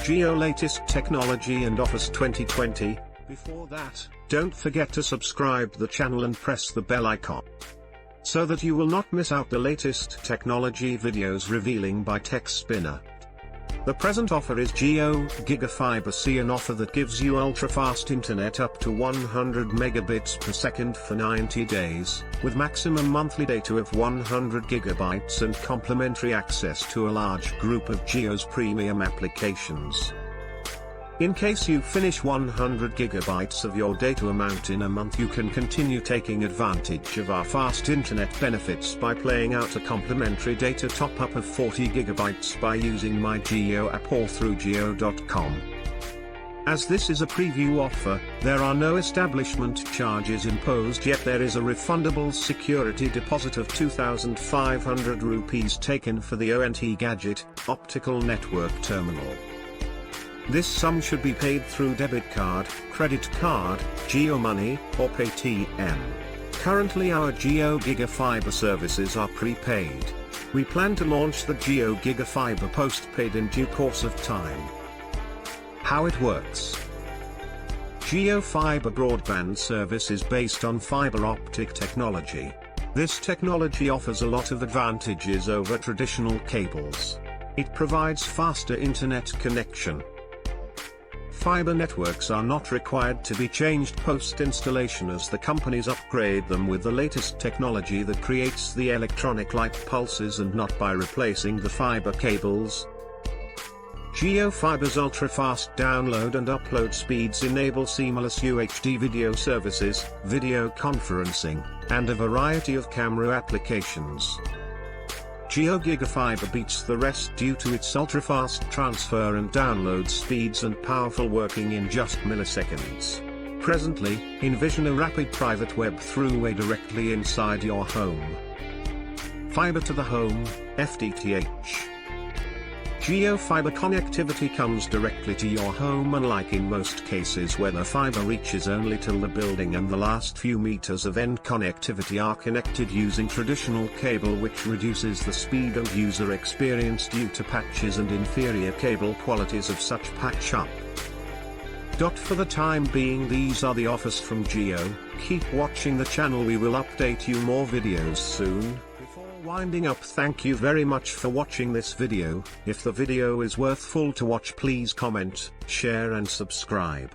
Jio latest technology and offers 2020. Before that, don't forget to subscribe the channel and press the bell icon, so that you will not miss out the latest technology videos revealing by Tech Spinner. The present offer is Jio Giga Fiber, an offer that gives you ultra-fast internet up to 100 megabits per second for 90 days, with maximum monthly data of 100 gigabytes and complimentary access to a large group of Jio's premium applications. In case you finish 100 gigabytes of your data amount in a month, you can continue taking advantage of our fast internet benefits by playing out a complimentary data top-up of 40 gigabytes by using my Jio app or through jio.com. As this is a preview offer, there are no establishment charges imposed, yet there is a refundable security deposit of 2,500 rupees taken for the ONT gadget, optical network terminal. This sum should be paid through debit card, credit card, Jio Money, or Paytm. Currently our Jio Giga Fiber services are prepaid. We plan to launch the Jio Giga Fiber postpaid in due course of time. How it works. Jio Fiber broadband service is based on fiber-optic technology. This technology offers a lot of advantages over traditional cables. It provides faster internet connection. Fiber networks are not required to be changed post-installation, as the companies upgrade them with the latest technology that creates the electronic light pulses, and not by replacing the fiber cables. Jio Fiber's ultra-fast download and upload speeds enable seamless UHD video services, video conferencing, and a variety of camera applications. Jio Giga Fiber beats the rest due to its ultra-fast transfer and download speeds and powerful working in just milliseconds. Presently, envision a rapid private web throughway directly inside your home. Fiber to the home, FTTH. Jio Fiber connectivity comes directly to your home, unlike in most cases where the fiber reaches only till the building and the last few meters of end connectivity are connected using traditional cable, which reduces the speed and user experience due to patches and inferior cable qualities of such patch-up. For the time being, these are the offers from Jio. Keep watching the channel, we will update you more videos soon. Winding up, thank you very much for watching this video. If the video is worthwhile to watch, please comment, share and subscribe.